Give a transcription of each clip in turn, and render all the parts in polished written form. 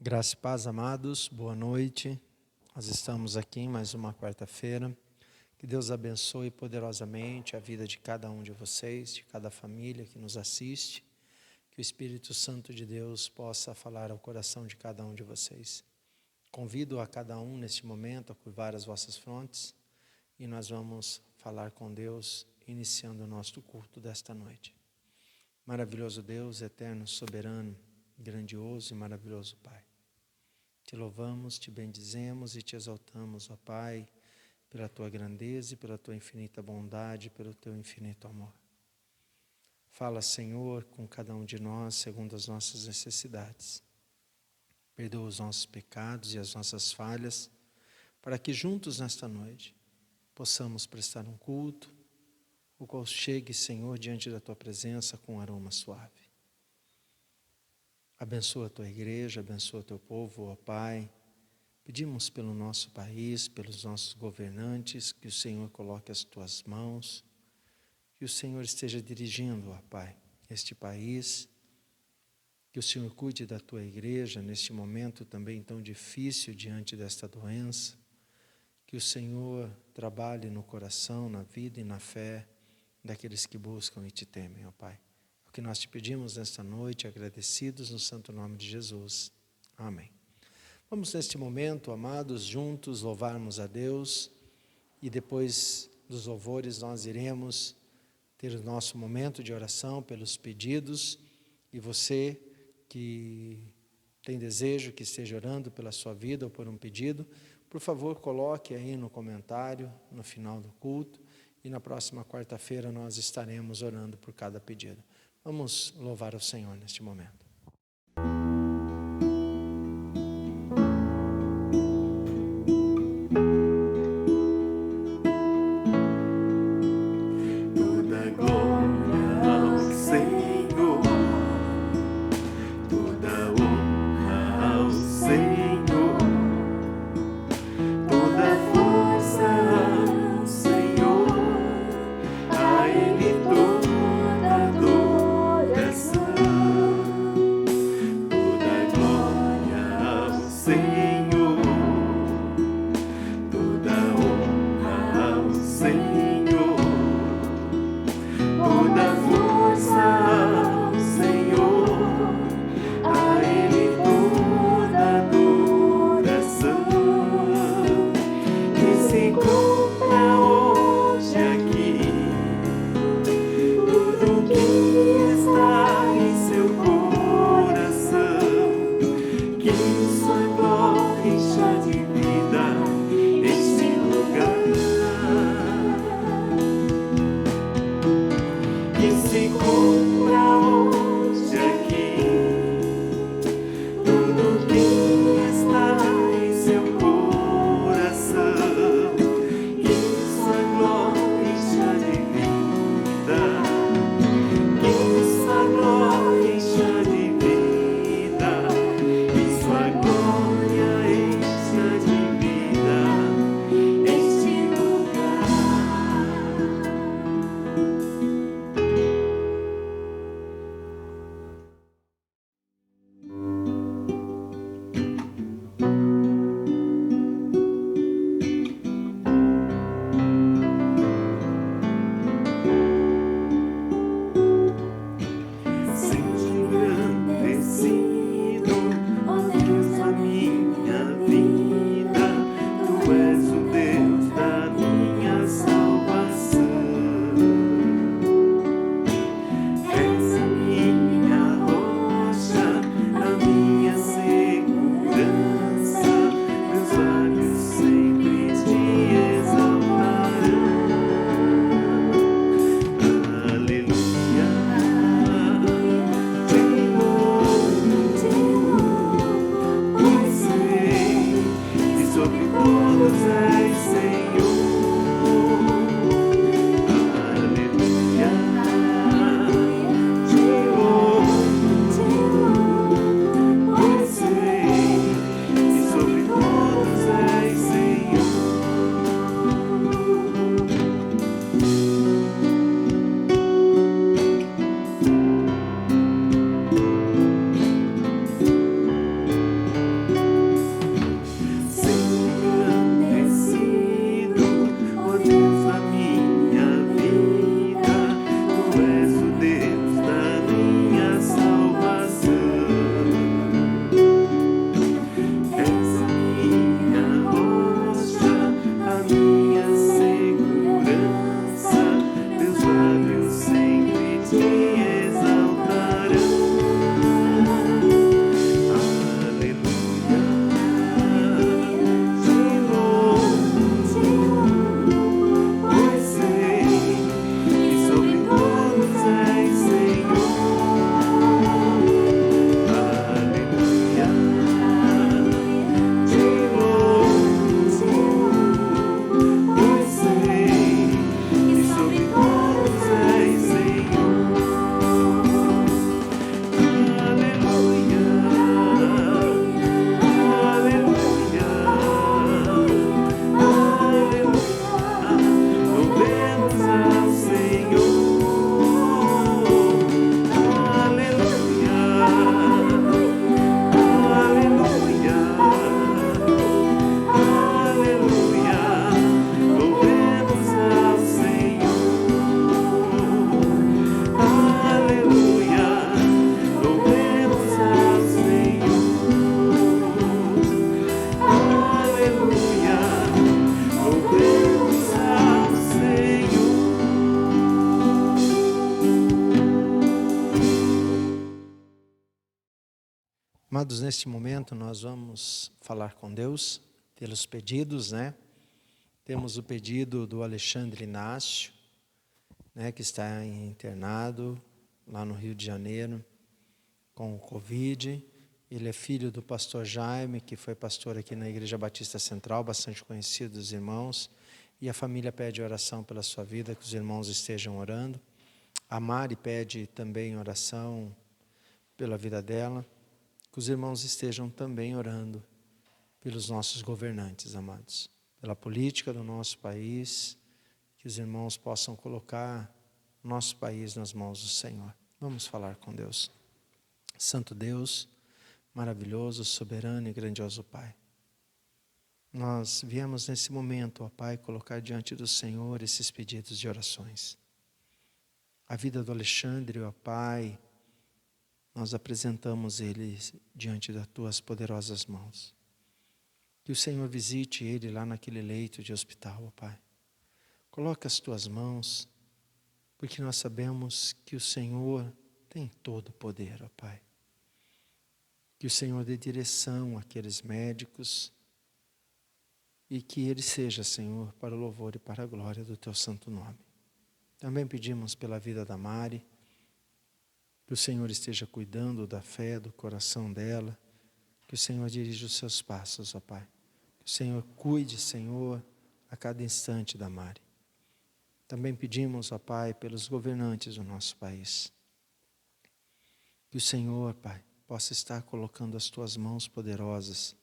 Graça e paz, amados, boa noite. Nós estamos aqui em mais uma quarta-feira. Que Deus abençoe poderosamente a vida de cada um de vocês, de cada família que nos assiste. Que o Espírito Santo de Deus possa falar ao coração de cada um de vocês. Convido a cada um neste momento a curvar as vossas frontes e nós vamos falar com Deus, iniciando o nosso culto desta noite. Maravilhoso Deus, eterno, soberano, grandioso e maravilhoso Pai. Te louvamos, te bendizemos e te exaltamos, ó Pai, pela Tua grandeza e pela Tua infinita bondade, pelo Teu infinito amor. Fala, Senhor, com cada um de nós, segundo as nossas necessidades. Perdoa os nossos pecados e as nossas falhas, para que juntos nesta noite possamos prestar um culto, o qual chegue, Senhor, diante da Tua presença com um aroma suave. Abençoa a Tua igreja, abençoa o Teu povo, ó Pai. Pedimos pelo nosso país, pelos nossos governantes, que o Senhor coloque as Tuas mãos, que o Senhor esteja dirigindo, ó Pai, este país, que o Senhor cuide da Tua igreja neste momento também tão difícil diante desta doença, que o Senhor trabalhe no coração, na vida e na fé daqueles que buscam e Te temem, ó Pai. O que nós Te pedimos nesta noite, agradecidos no santo nome de Jesus. Amém. Vamos neste momento, amados, juntos louvarmos a Deus e depois dos louvores nós iremos ter o nosso momento de oração pelos pedidos e você que tem desejo que esteja orando pela sua vida ou por um pedido, por favor coloque aí no comentário no final do culto e na próxima quarta-feira nós estaremos orando por cada pedido. Vamos louvar o Senhor neste momento. Toda glória ao Senhor, toda honra ao Senhor, toda força ao Senhor, a Ele toda adoração. Amados, neste momento nós vamos falar com Deus pelos pedidos, né? Temos o pedido do Alexandre Inácio, né, que está internado lá no Rio de Janeiro com o Covid. Ele é filho do pastor Jaime, que foi pastor aqui na Igreja Batista Central, bastante conhecido dos irmãos. E a família pede oração pela sua vida, que os irmãos estejam orando. A Mari pede também oração pela vida dela, que os irmãos estejam também orando pelos nossos governantes, amados. Pela política do nosso país, que os irmãos possam colocar nosso país nas mãos do Senhor. Vamos falar com Deus. Santo Deus, maravilhoso, soberano e grandioso Pai. Nós viemos nesse momento, ó Pai, colocar diante do Senhor esses pedidos de orações. A vida do Alexandre, ó Pai, nós apresentamos ele diante das Tuas poderosas mãos. Que o Senhor visite ele lá naquele leito de hospital, ó Pai. Coloca as Tuas mãos, porque nós sabemos que o Senhor tem todo o poder, ó Pai. Que o Senhor dê direção àqueles médicos e que ele seja, Senhor, para o louvor e para a glória do Teu santo nome. Também pedimos pela vida da Mari, que o Senhor esteja cuidando da fé, do coração dela, que o Senhor dirija os seus passos, ó Pai. Que o Senhor cuide, Senhor, a cada instante da Mari. Também pedimos, ó Pai, pelos governantes do nosso país. Que o Senhor, Pai, possa estar colocando as Tuas mãos poderosas,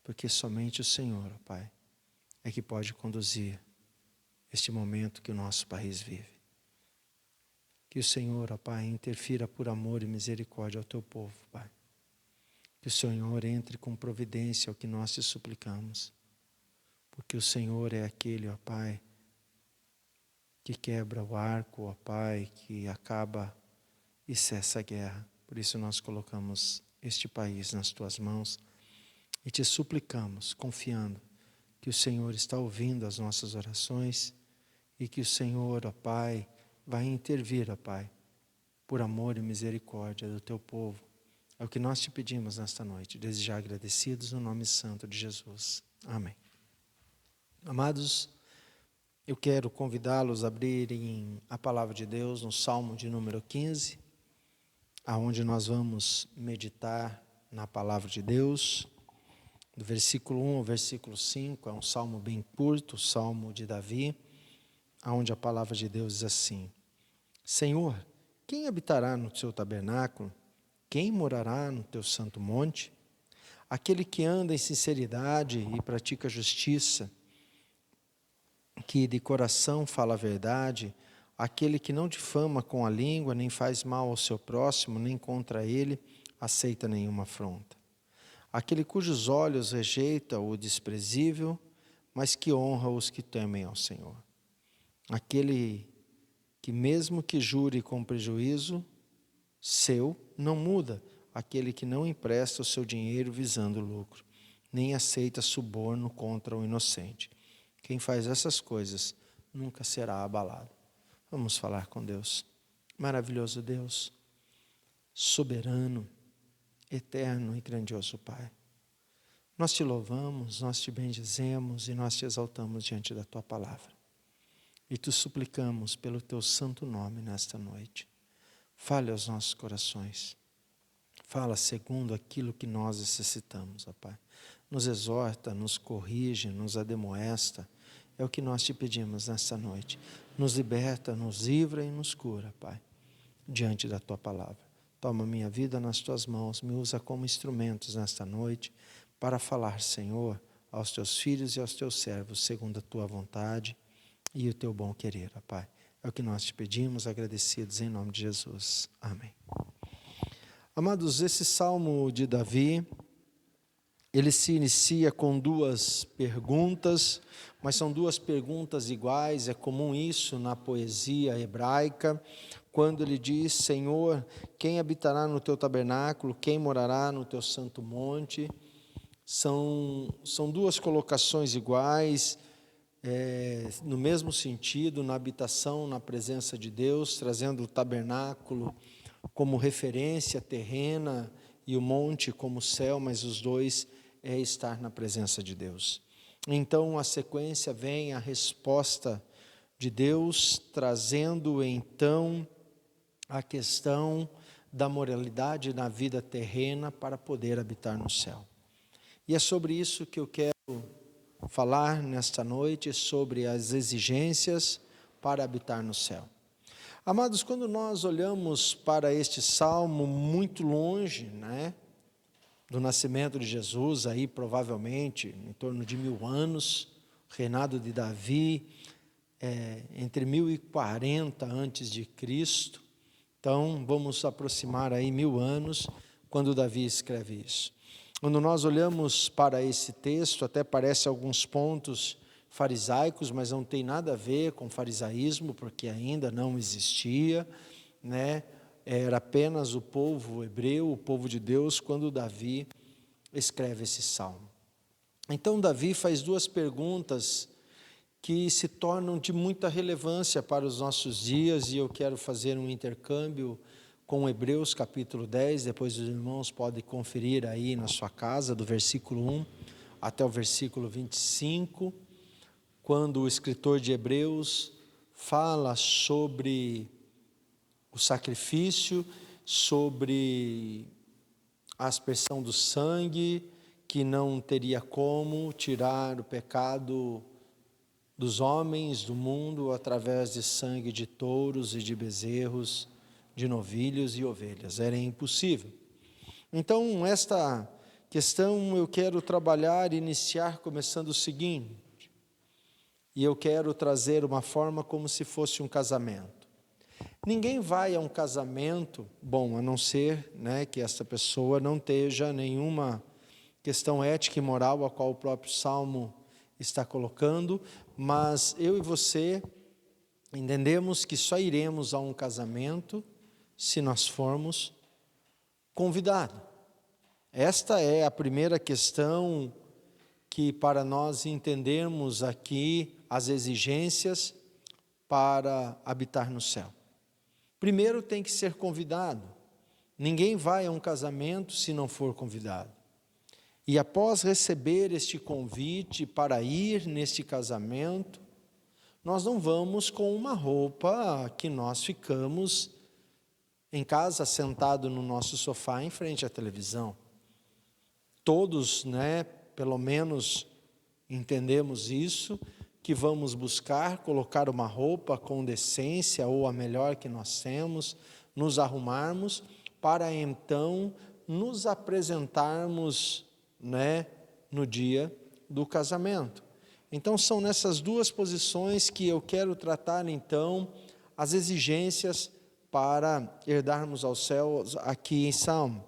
porque somente o Senhor, ó Pai, é que pode conduzir este momento que o nosso país vive. Que o Senhor, ó Pai, interfira por amor e misericórdia ao Teu povo, Pai. Que o Senhor entre com providência ao que nós te suplicamos, porque o Senhor é aquele, ó Pai, que quebra o arco, ó Pai, que acaba e cessa a guerra. Por isso nós colocamos este país nas Tuas mãos e te suplicamos, confiando que o Senhor está ouvindo as nossas orações e que o Senhor, ó Pai, vai intervir, ó Pai, por amor e misericórdia do Teu povo. É o que nós te pedimos nesta noite, desde já agradecidos no nome santo de Jesus. Amém. Amados, eu quero convidá-los a abrirem a palavra de Deus no Salmo de número 15, aonde nós vamos meditar na palavra de Deus, do versículo 1 ao versículo 5, é um salmo bem curto, o salmo de Davi, aonde a palavra de Deus diz assim: Senhor, quem habitará no Teu tabernáculo? Quem morará no Teu santo monte? Aquele que anda em sinceridade e pratica justiça, que de coração fala a verdade, aquele que não difama com a língua, nem faz mal ao seu próximo, nem contra ele aceita nenhuma afronta. Aquele cujos olhos rejeita o desprezível, mas que honra os que temem ao Senhor. Aquele que mesmo que jure com prejuízo seu, não muda. Aquele que não empresta o seu dinheiro visando lucro, nem aceita suborno contra o inocente. Quem faz essas coisas nunca será abalado. Vamos falar com Deus. Maravilhoso Deus, soberano, eterno e grandioso Pai. Nós te louvamos, nós te bendizemos e nós te exaltamos diante da Tua palavra. E te suplicamos pelo Teu santo nome nesta noite. Fale aos nossos corações. Fala segundo aquilo que nós necessitamos, ó Pai. Nos exorta, nos corrige, nos ademoesta. É o que nós te pedimos nesta noite. Nos liberta, nos livra e nos cura, Pai, diante da Tua palavra. Toma minha vida nas Tuas mãos, me usa como instrumentos nesta noite para falar, Senhor, aos Teus filhos e aos Teus servos, segundo a Tua vontade e o Teu bom querer, ó Pai. É o que nós te pedimos, agradecidos em nome de Jesus. Amém. Amados, esse salmo de Davi, ele se inicia com duas perguntas, mas são duas perguntas iguais, é comum isso na poesia hebraica, quando ele diz: Senhor, quem habitará no Teu tabernáculo, quem morará no Teu santo monte? São duas colocações iguais, no mesmo sentido, na habitação, na presença de Deus, trazendo o tabernáculo como referência terrena e o monte como o céu, mas os dois é estar na presença de Deus. Então a sequência vem a resposta de Deus, trazendo então a questão da moralidade na vida terrena para poder habitar no céu. E é sobre isso que eu quero falar nesta noite, sobre as exigências para habitar no céu. Amados, quando nós olhamos para este salmo muito longe, né, do nascimento de Jesus, aí provavelmente em torno de 1000 anos, reinado de Davi, entre 1040 antes de Cristo, então vamos aproximar aí 1000 anos, quando Davi escreve isso. Quando nós olhamos para esse texto, até parece alguns pontos farisaicos, mas não tem nada a ver com farisaísmo, porque ainda não existia, né? Era apenas o povo hebreu, o povo de Deus, quando Davi escreve esse salmo. Então Davi faz duas perguntas que se tornam de muita relevância para os nossos dias, e eu quero fazer um intercâmbio com Hebreus capítulo 10, depois os irmãos podem conferir aí na sua casa, do versículo 1 até o versículo 25, quando o escritor de Hebreus fala sobre o sacrifício, sobre a aspersão do sangue, que não teria como tirar o pecado dos homens, do mundo, através de sangue de touros e de bezerros, de novilhos e ovelhas. Era impossível. Então, esta questão eu quero trabalhar, iniciar começando o seguinte, e eu quero trazer uma forma como se fosse um casamento. Ninguém vai a um casamento, bom, a não ser, né, que essa pessoa não esteja nenhuma questão ética e moral, a qual o próprio Salmo está colocando, mas eu e você entendemos que só iremos a um casamento se nós formos convidados. Esta é a primeira questão que, para nós entendermos aqui as exigências para habitar no céu. Primeiro tem que ser convidado. Ninguém vai a um casamento se não for convidado. E após receber este convite para ir neste casamento, nós não vamos com uma roupa que nós ficamos em casa, sentado no nosso sofá, em frente à televisão. Todos, né, pelo menos entendemos isso, que vamos buscar colocar uma roupa com decência, ou a melhor que nós temos, nos arrumarmos, para então nos apresentarmos, né, no dia do casamento. Então são nessas duas posições que eu quero tratar então as exigências para herdarmos aos céus aqui em Salmo.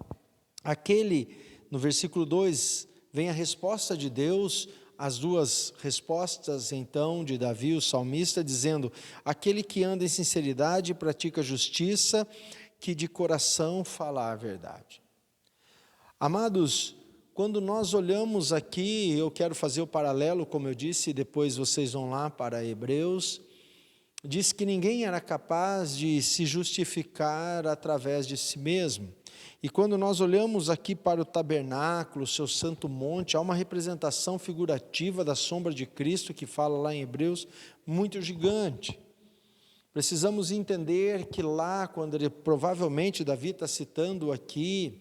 No versículo 2, vem a resposta de Deus, as duas respostas então de Davi, o salmista, dizendo: aquele que anda em sinceridade e pratica justiça, que de coração fala a verdade. Amados, quando nós olhamos aqui, eu quero fazer o paralelo, como eu disse, depois vocês vão lá para Hebreus, diz que ninguém era capaz de se justificar através de si mesmo. E quando nós olhamos aqui para o tabernáculo, o seu santo monte, há uma representação figurativa da sombra de Cristo, que fala lá em Hebreus, muito gigante. Precisamos entender que lá, quando provavelmente Davi está citando aqui,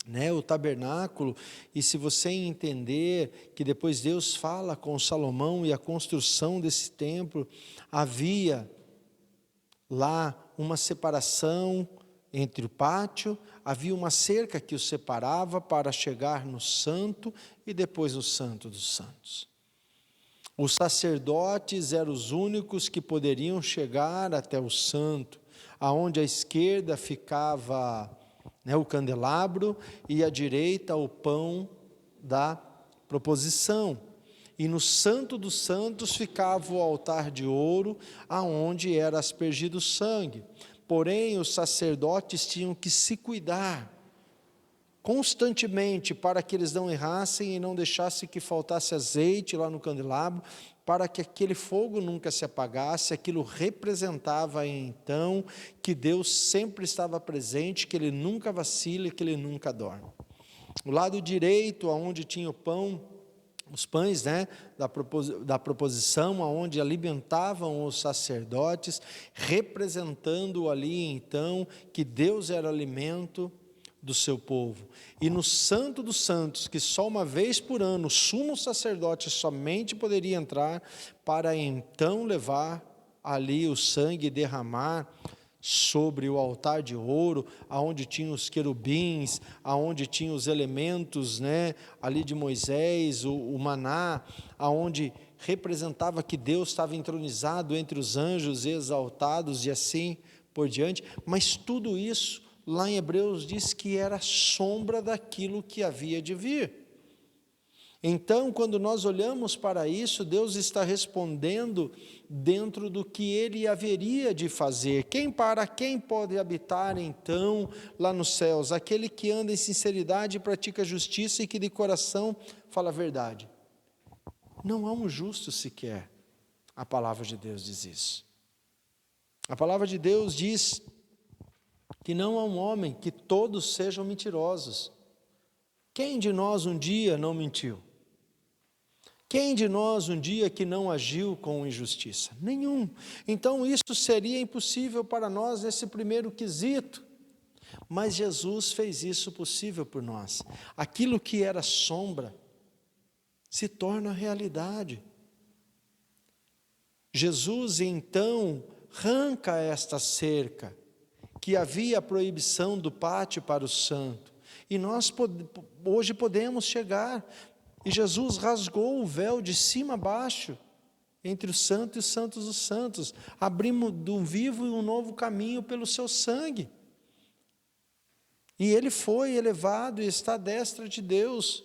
né, o tabernáculo, e se você entender que depois Deus fala com Salomão e a construção desse templo, havia lá uma separação entre o pátio, havia uma cerca que o separava para chegar no santo e depois no santo dos santos. Os sacerdotes eram os únicos que poderiam chegar até o santo, aonde à esquerda ficava, né, o candelabro, e à direita o pão da proposição. E no santo dos santos ficava o altar de ouro, aonde era aspergido o sangue. Porém, os sacerdotes tinham que se cuidar constantemente para que eles não errassem e não deixassem que faltasse azeite lá no candelabro, para que aquele fogo nunca se apagasse. Aquilo representava então que Deus sempre estava presente, que Ele nunca vacila e que Ele nunca dorme. O lado direito, onde tinha o pão, os pães, da proposição, onde alimentavam os sacerdotes, representando ali então que Deus era o alimento do seu povo. E no Santo dos Santos, que só uma vez por ano o sumo sacerdote somente poderia entrar, para então levar ali o sangue e derramar sobre o altar de ouro, aonde tinha os querubins, aonde tinha os elementos, ali de Moisés, o maná, aonde representava que Deus estava entronizado entre os anjos exaltados e assim por diante. Mas tudo isso, lá em Hebreus diz que era sombra daquilo que havia de vir. Então, quando nós olhamos para isso, Deus está respondendo dentro do que Ele haveria de fazer. Para quem pode habitar, então, lá nos céus? Aquele que anda em sinceridade e pratica justiça e que de coração fala a verdade. Não há um justo sequer. A palavra de Deus diz isso. A palavra de Deus diz que não há um homem, que todos sejam mentirosos. Quem de nós um dia não mentiu? Quem de nós um dia que não agiu com injustiça? Nenhum. Então isso seria impossível para nós nesse primeiro quesito. Mas Jesus fez isso possível por nós. Aquilo que era sombra se torna realidade. Jesus então arranca esta cerca, que havia a proibição do pátio para o santo. E nós hoje podemos chegar. E Jesus rasgou o véu de cima a baixo, entre o santo e os santos dos santos. Abrimos de um vivo e um novo caminho pelo seu sangue. E Ele foi elevado e está à destra de Deus,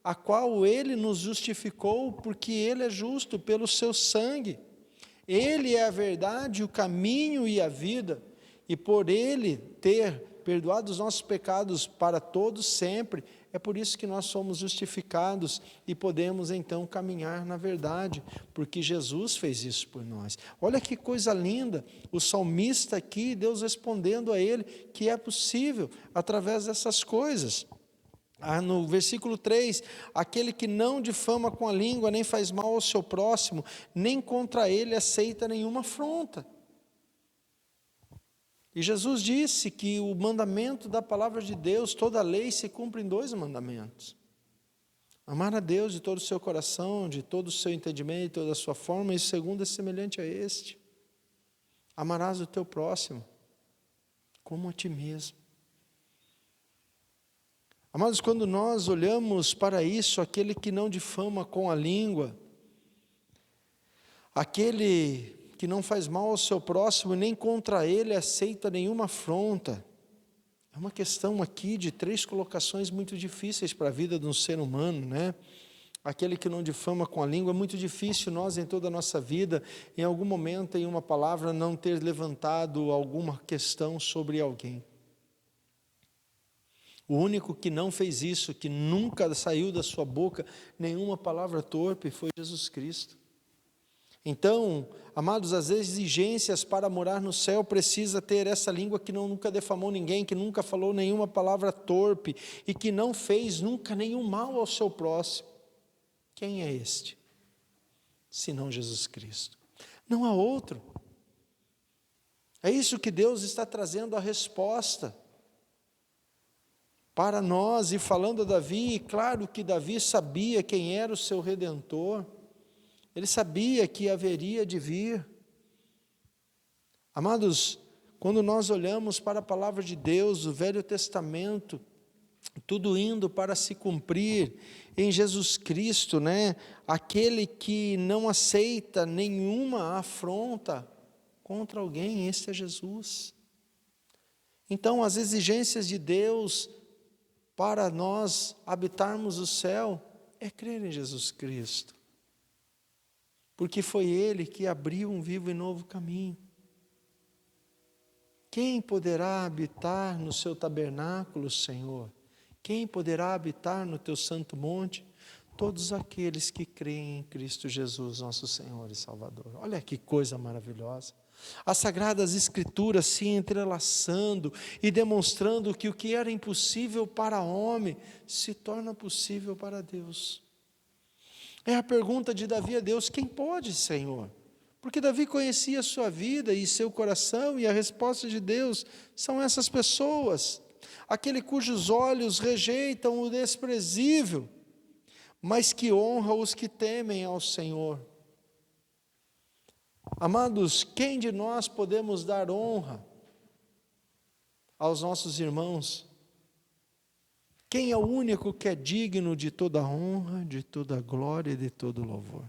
a qual Ele nos justificou, porque Ele é justo pelo seu sangue. Ele é a verdade, o caminho e a vida. E por Ele ter perdoado os nossos pecados para todos sempre, é por isso que nós somos justificados e podemos então caminhar na verdade, porque Jesus fez isso por nós. Olha que coisa linda, o salmista aqui, Deus respondendo a ele que é possível através dessas coisas. No versículo 3, aquele que não difama com a língua, nem faz mal ao seu próximo, nem contra ele aceita nenhuma afronta. E Jesus disse que o mandamento da palavra de Deus, toda a lei se cumpre em 2 mandamentos. Amar a Deus de todo o seu coração, de todo o seu entendimento, de toda a sua forma, e o segundo é semelhante a este. Amarás o teu próximo como a ti mesmo. Amados, quando nós olhamos para isso, aquele que não difama com a língua, aquele que não faz mal ao seu próximo, nem contra ele aceita nenhuma afronta. É uma questão aqui de 3 colocações muito difíceis para a vida de um ser humano, Aquele que não difama com a língua, é muito difícil nós em toda a nossa vida, em algum momento, em uma palavra, não ter levantado alguma questão sobre alguém. O único que não fez isso, que nunca saiu da sua boca nenhuma palavra torpe, foi Jesus Cristo. Então, amados, as exigências para morar no céu precisa ter essa língua que nunca defamou ninguém, que nunca falou nenhuma palavra torpe e que não fez nunca nenhum mal ao seu próximo. Quem é este? Senão Jesus Cristo. Não há outro. É isso que Deus está trazendo a resposta para nós, e falando a Davi, e claro que Davi sabia quem era o seu Redentor. Ele sabia que haveria de vir. Amados, quando nós olhamos para a palavra de Deus, o Velho Testamento, tudo indo para se cumprir em Jesus Cristo, Aquele que não aceita nenhuma afronta contra alguém, este é Jesus. Então, as exigências de Deus para nós habitarmos o céu é crer em Jesus Cristo. Porque foi Ele que abriu um vivo e novo caminho. Quem poderá habitar no seu tabernáculo, Senhor? Quem poderá habitar no teu santo monte? todos aqueles que creem em Cristo Jesus, nosso Senhor e Salvador. Olha que coisa maravilhosa. As Sagradas Escrituras se entrelaçando e demonstrando que o que era impossível para homem se torna possível para Deus. É a pergunta de Davi a Deus: quem pode, Senhor? Porque Davi conhecia a sua vida e seu coração, e a resposta de Deus são essas pessoas, aquele cujos olhos rejeitam o desprezível, mas que honra os que temem ao Senhor. Amados, quem de nós podemos dar honra aos nossos irmãos? Quem é o único que é digno de toda honra, de toda glória e de todo louvor?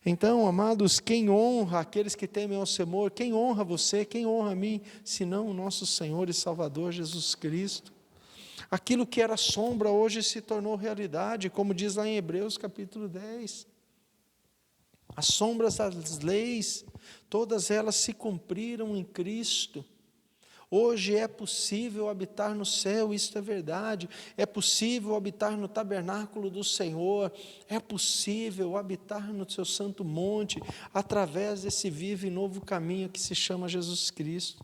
Então, amados, quem honra aqueles que temem ao Senhor? Quem honra você? Quem honra a mim? Senão o nosso Senhor e Salvador Jesus Cristo. Aquilo que era sombra hoje se tornou realidade, como diz lá em Hebreus capítulo 10. As sombras das leis, todas elas se cumpriram em Cristo. Hoje é possível habitar no céu, isso é verdade. É possível habitar no tabernáculo do Senhor. É possível habitar no seu santo monte, através desse vivo e novo caminho que se chama Jesus Cristo.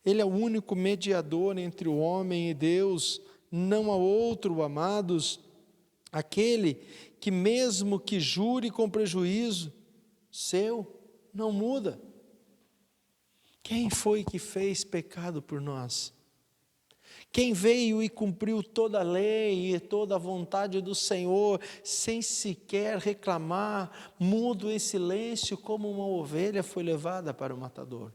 Ele é o único mediador entre o homem e Deus, não há outro, amados. Aquele que mesmo que jure com prejuízo seu, não muda. Quem foi que fez pecado por nós? Quem veio e cumpriu toda a lei e toda a vontade do Senhor, sem sequer reclamar, mudo em silêncio, como uma ovelha foi levada para o matador?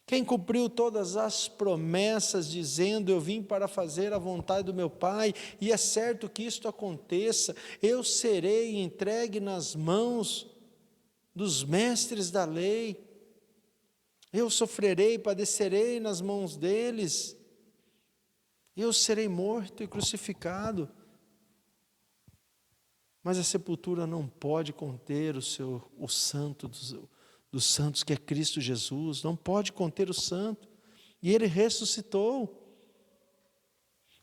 Quem cumpriu todas as promessas, dizendo: eu vim para fazer a vontade do meu Pai, e é certo que isto aconteça, eu serei entregue nas mãos dos mestres da lei, eu sofrerei, padecerei nas mãos deles, eu serei morto e crucificado. Mas a sepultura não pode conter o santo dos santos, que é Cristo Jesus, não pode conter o santo, e ele ressuscitou.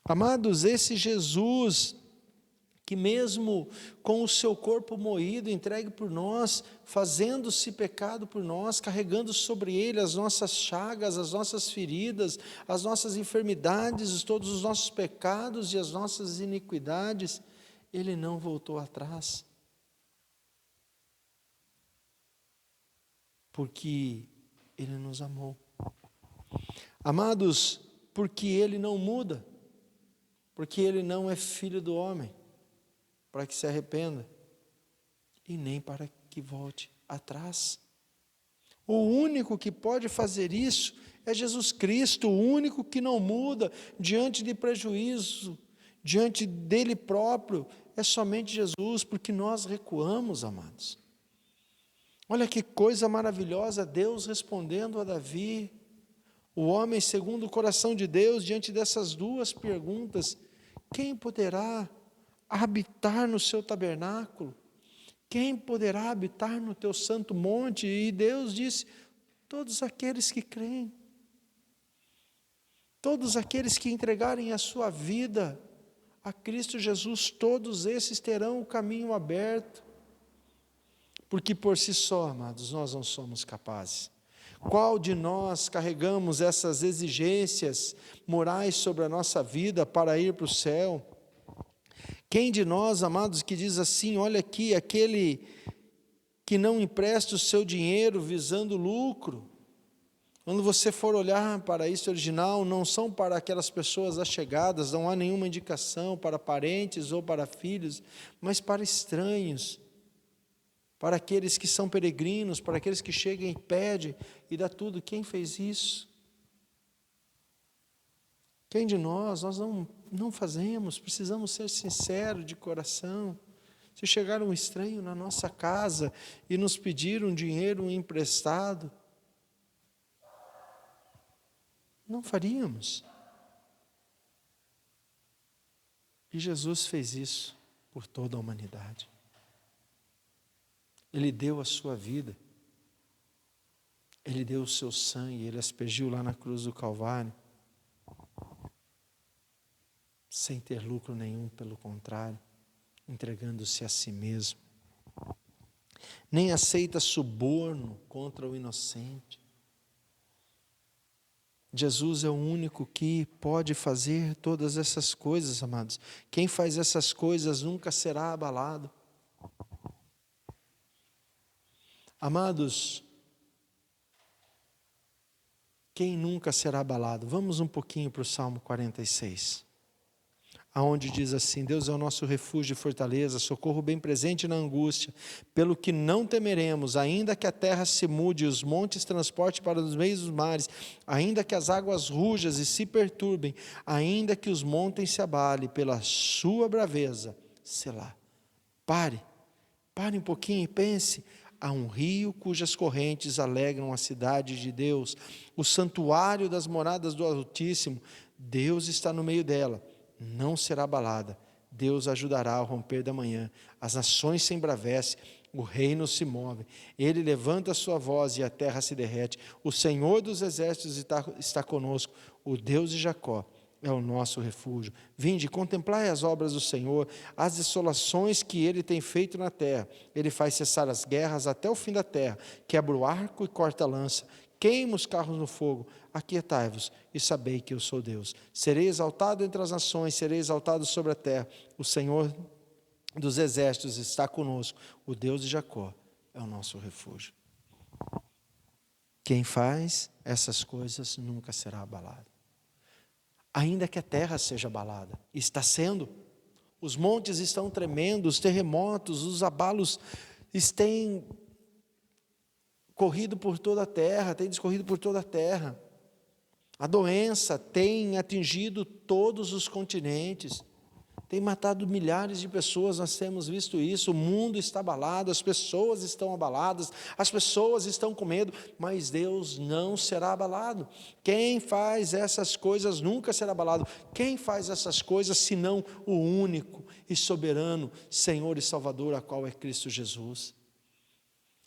Amados, esse Jesus, que mesmo com o seu corpo moído, entregue por nós, fazendo-se pecado por nós, carregando sobre ele as nossas chagas, as nossas feridas, as nossas enfermidades, todos os nossos pecados e as nossas iniquidades, ele não voltou atrás. Porque ele nos amou. Amados, porque ele não muda, porque ele não é filho do homem, para que se arrependa, e nem para que volte atrás. O único que pode fazer isso é Jesus Cristo, o único que não muda diante de prejuízo, diante dele próprio, é somente Jesus, porque nós recuamos, amados. Olha que coisa maravilhosa, Deus respondendo a Davi, o homem segundo o coração de Deus, diante dessas duas perguntas: quem poderá habitar no seu tabernáculo? Quem poderá habitar no teu santo monte? E Deus disse: todos aqueles que creem, todos aqueles que entregarem a sua vida a Cristo Jesus, todos esses terão o caminho aberto. Porque por si só, amados, nós não somos capazes. Qual de nós carregamos essas exigências morais sobre a nossa vida para ir para o céu? Quem de nós, amados, que diz assim: olha aqui, aquele que não empresta o seu dinheiro visando lucro. Quando você for olhar para isso original, não são para aquelas pessoas allegadas, não há nenhuma indicação para parentes ou para filhos, mas para estranhos, para aqueles que são peregrinos, para aqueles que chegam e pedem e dá tudo. Quem fez isso? Quem de nós? Nós não fazemos, precisamos ser sinceros de coração. Se chegar um estranho na nossa casa e nos pedir um dinheiro emprestado, não faríamos. E Jesus fez isso por toda a humanidade. Ele deu a sua vida, ele deu o seu sangue, ele aspergiu lá na cruz do Calvário. sem ter lucro nenhum, pelo contrário, entregando-se a si mesmo. Nem aceita suborno contra o inocente. Jesus é o único que pode fazer todas essas coisas, amados. Quem faz essas coisas nunca será abalado. Amados, quem nunca será abalado? Vamos um pouquinho para o Salmo 46. Aonde diz assim: Deus é o nosso refúgio e fortaleza, socorro bem presente na angústia, pelo que não temeremos, ainda que a terra se mude e os montes transporte para os meios dos mares, ainda que as águas rujas e se perturbem, ainda que os montes se abalem pela sua braveza. Selá. Pare um pouquinho e pense. Há um rio cujas correntes alegram a cidade de Deus, o santuário das moradas do Altíssimo. Deus está no meio dela, não será abalada. Deus ajudará ao romper da manhã. As nações se embravecem, o reino se move. Ele levanta a sua voz e a terra se derrete. O Senhor dos exércitos está conosco. O Deus de Jacó é o nosso refúgio. Vinde, contemplai as obras do Senhor, as desolações que Ele tem feito na terra. Ele faz cessar as guerras até o fim da terra, quebra o arco e corta a lança, queima os carros no fogo. Aquietai-vos e sabei que eu sou Deus. Serei exaltado entre as nações, serei exaltado sobre a terra. O Senhor dos exércitos está conosco. O Deus de Jacó é o nosso refúgio. Quem faz essas coisas nunca será abalado. Ainda que a terra seja abalada, está sendo. Os montes estão tremendo, os terremotos, os abalos têm corrido por toda a terra, têm discorrido por toda a terra. A doença tem atingido todos os continentes, tem matado milhares de pessoas, nós temos visto isso. O mundo está abalado, as pessoas estão abaladas, as pessoas estão com medo, mas Deus não será abalado. Quem faz essas coisas nunca será abalado. Quem faz essas coisas senão o único e soberano Senhor e Salvador, a qual é Cristo Jesus?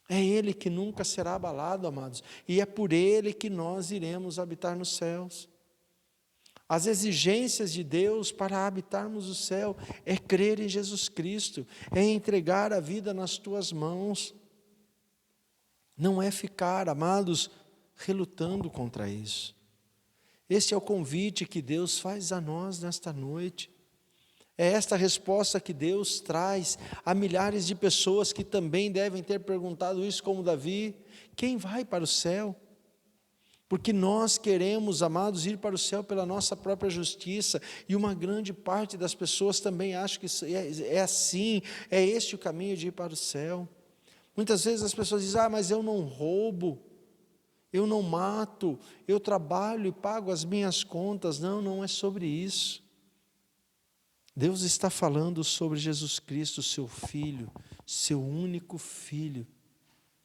É Ele que nunca será abalado, amados, e é por Ele que nós iremos habitar nos céus. As exigências de Deus para habitarmos o céu é crer em Jesus Cristo, é entregar a vida nas tuas mãos. Não é ficar, amados, relutando contra isso. Este é o convite que Deus faz a nós nesta noite. É esta resposta que Deus traz a milhares de pessoas que também devem ter perguntado isso como Davi: quem vai para o céu? Porque nós queremos, amados, ir para o céu pela nossa própria justiça, e uma grande parte das pessoas também acha que é assim, é este o caminho de ir para o céu. Muitas vezes as pessoas dizem: mas eu não roubo, eu não mato, eu trabalho e pago as minhas contas. Não é sobre isso. Deus está falando sobre Jesus Cristo, seu Filho, seu único Filho,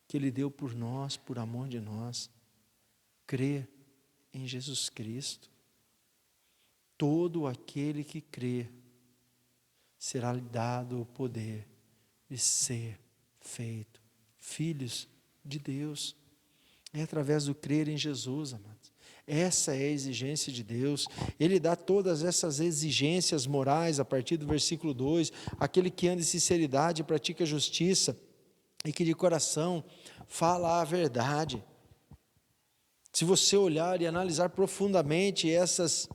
que Ele deu por nós, por amor de nós. Crê em Jesus Cristo. Todo aquele que crê será lhe dado o poder de ser feito filhos de Deus. É através do crer em Jesus, amados. Essa é a exigência de Deus. Ele dá todas essas exigências morais a partir do versículo 2. Aquele que anda em sinceridade e pratica justiça, e que de coração fala a verdade. Se você olhar e analisar profundamente essas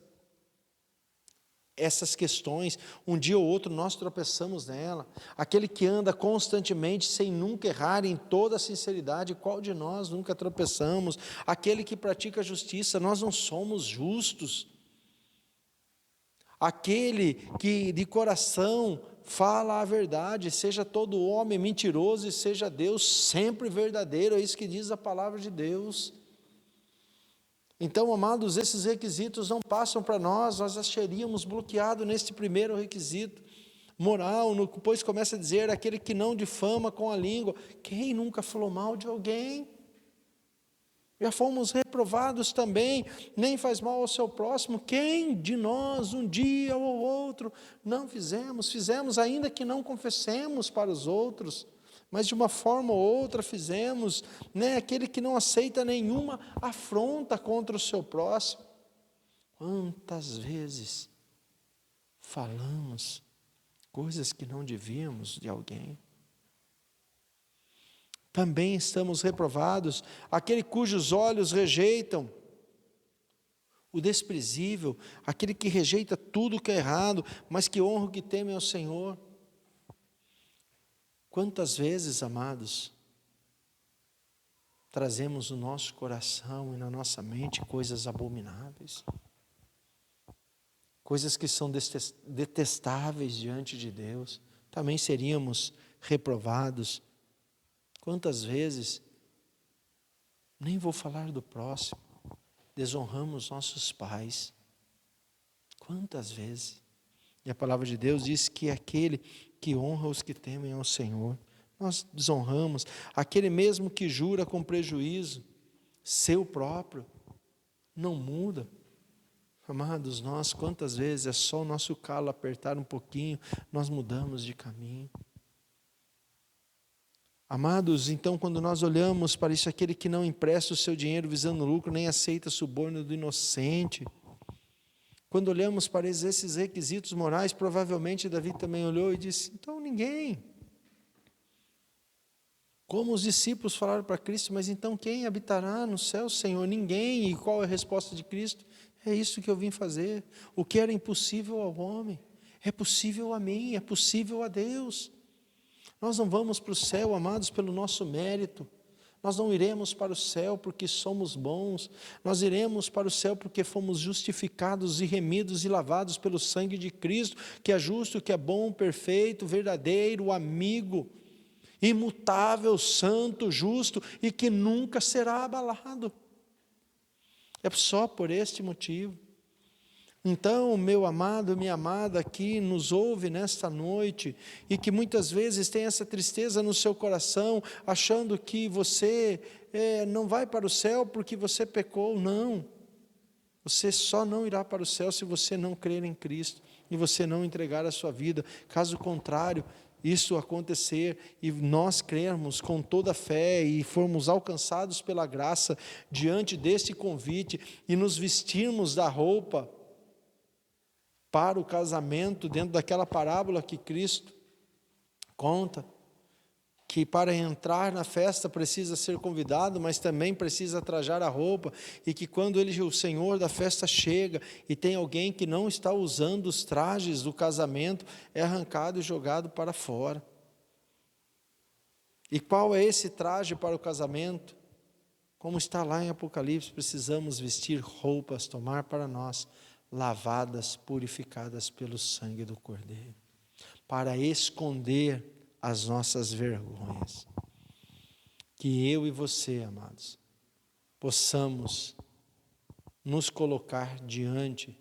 questões, um dia ou outro nós tropeçamos nela. Aquele que anda constantemente sem nunca errar em toda a sinceridade, qual de nós nunca tropeçamos? Aquele que pratica a justiça, nós não somos justos. Aquele que de coração fala a verdade, seja todo homem mentiroso e seja Deus sempre verdadeiro, é isso que diz a palavra de Deus. Então, amados, esses requisitos não passam para nós acharíamos bloqueado neste primeiro requisito moral, depois começa a dizer: aquele que não difama com a língua. Quem nunca falou mal de alguém? Já fomos reprovados também, nem faz mal ao seu próximo. Quem de nós, um dia ou outro, não fizemos, ainda que não confessemos para os outros, mas de uma forma ou outra fizemos, né? Aquele que não aceita nenhuma afronta contra o seu próximo. Quantas vezes falamos coisas que não devíamos de alguém. Também estamos reprovados, aquele cujos olhos rejeitam o desprezível, aquele que rejeita tudo que é errado, mas que honra o que teme ao Senhor. Quantas vezes, amados, trazemos no nosso coração e na nossa mente coisas abomináveis, coisas que são detestáveis diante de Deus, também seríamos reprovados. Quantas vezes, nem vou falar do próximo, desonramos nossos pais. Quantas vezes? E a palavra de Deus diz que é aquele que honra os que temem ao Senhor. Nós desonramos aquele mesmo que jura com prejuízo, seu próprio, não muda. Amados, nós quantas vezes é só o nosso calo apertar um pouquinho, nós mudamos de caminho. Amados, então quando nós olhamos para isso, aquele que não empresta o seu dinheiro visando lucro, nem aceita suborno do inocente. Quando olhamos para esses requisitos morais, provavelmente Davi também olhou e disse, então ninguém. Como os discípulos falaram para Cristo, mas então quem habitará no céu, Senhor? Ninguém. E qual é a resposta de Cristo? É isso que eu vim fazer. O que era impossível ao homem, é possível a mim, é possível a Deus. Nós não vamos para o céu, amados, pelo nosso mérito. Nós não iremos para o céu porque somos bons. Nós iremos para o céu porque fomos justificados e remidos e lavados pelo sangue de Cristo, que é justo, que é bom, perfeito, verdadeiro, amigo, imutável, santo, justo e que nunca será abalado. É só por este motivo. Então, meu amado, minha amada, que nos ouve nesta noite e que muitas vezes tem essa tristeza no seu coração, achando que você não vai para o céu porque você pecou. Não, você só não irá para o céu se você não crer em Cristo e você não entregar a sua vida. Caso contrário, isso acontecer e nós crermos com toda a fé e formos alcançados pela graça diante deste convite e nos vestirmos da roupa para o casamento, dentro daquela parábola que Cristo conta, que para entrar na festa precisa ser convidado, mas também precisa trajar a roupa, e que quando o Senhor da festa chega, e tem alguém que não está usando os trajes do casamento, é arrancado e jogado para fora. E qual é esse traje para o casamento? Como está lá em Apocalipse, precisamos vestir roupas, tomar para nós, lavadas, purificadas pelo sangue do Cordeiro, para esconder as nossas vergonhas. Que eu e você, amados, possamos nos colocar diante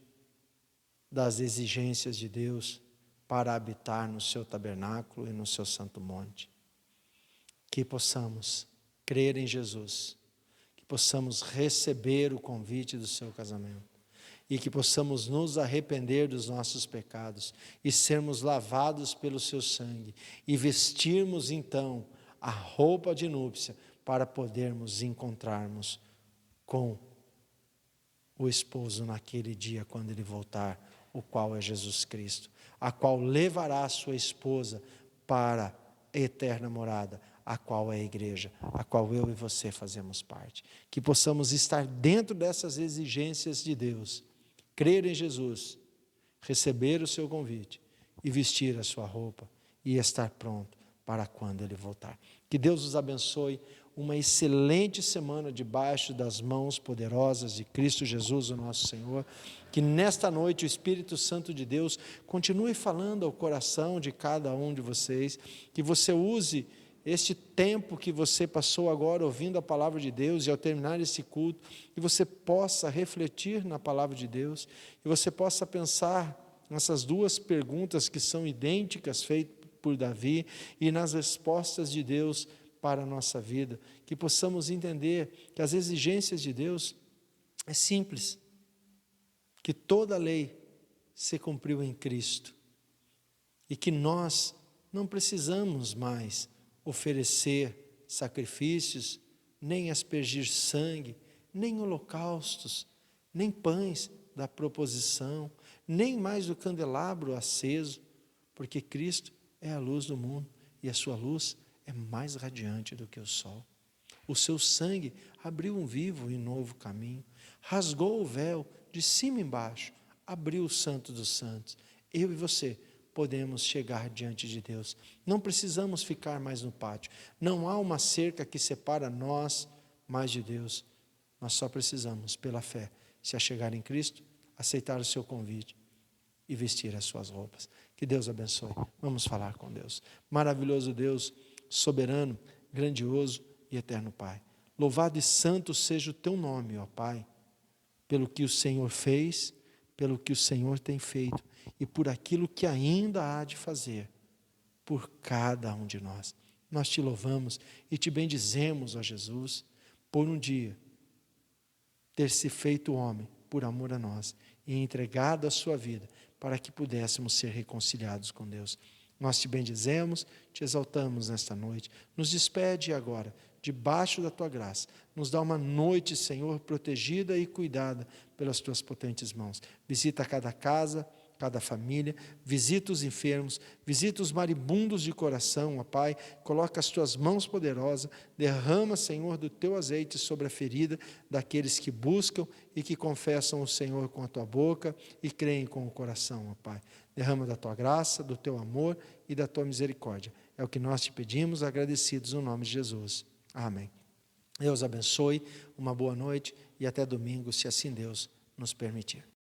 das exigências de Deus para habitar no seu tabernáculo e no seu santo monte. Que possamos crer em Jesus, que possamos receber o convite do seu casamento, e que possamos nos arrepender dos nossos pecados e sermos lavados pelo seu sangue e vestirmos então a roupa de núpcia para podermos encontrarmos com o esposo naquele dia quando ele voltar, o qual é Jesus Cristo, a qual levará a sua esposa para a eterna morada, a qual é a igreja, a qual eu e você fazemos parte. Que possamos estar dentro dessas exigências de Deus, crer em Jesus, receber o seu convite e vestir a sua roupa e estar pronto para quando ele voltar. Que Deus os abençoe, uma excelente semana debaixo das mãos poderosas de Cristo Jesus, o nosso Senhor. Que nesta noite o Espírito Santo de Deus continue falando ao coração de cada um de vocês, que você use este tempo que você passou agora ouvindo a palavra de Deus, e ao terminar esse culto, que você possa refletir na palavra de Deus, e você possa pensar nessas duas perguntas que são idênticas, feitas por Davi, e nas respostas de Deus para a nossa vida, que possamos entender que as exigências de Deus é simples, que toda a lei se cumpriu em Cristo, e que nós não precisamos mais oferecer sacrifícios, nem aspergir sangue, nem holocaustos, nem pães da proposição, nem mais do candelabro aceso, porque Cristo é a luz do mundo e a sua luz é mais radiante do que o sol. O seu sangue abriu um vivo e novo caminho, rasgou o véu de cima e embaixo, abriu o Santo dos Santos. Eu e você podemos chegar diante de Deus. Não precisamos ficar mais no pátio. Não há uma cerca que separa nós mais de Deus. Nós só precisamos, pela fé, se achegar em Cristo, aceitar o seu convite e vestir as suas roupas. Que Deus abençoe. Vamos falar com Deus. Maravilhoso Deus, soberano, grandioso e eterno Pai. Louvado e santo seja o teu nome, ó Pai, pelo que o Senhor fez, pelo que o Senhor tem feito e por aquilo que ainda há de fazer por cada um de nós. Nós te louvamos e te bendizemos, ó Jesus, por um dia ter se feito homem por amor a nós e entregado a sua vida para que pudéssemos ser reconciliados com Deus. Nós te bendizemos, te exaltamos nesta noite. Nos despede agora, debaixo da tua graça. Nos dá uma noite, Senhor, protegida e cuidada pelas tuas potentes mãos. Visita cada casa, cada família, visita os enfermos, visita os maribundos de coração, ó Pai, coloca as tuas mãos poderosas, derrama, Senhor, do teu azeite sobre a ferida daqueles que buscam e que confessam o Senhor com a tua boca e creem com o coração, ó Pai. Derrama da tua graça, do teu amor e da tua misericórdia. É o que nós te pedimos, agradecidos no nome de Jesus. Amém. Deus abençoe, uma boa noite e até domingo, se assim Deus nos permitir.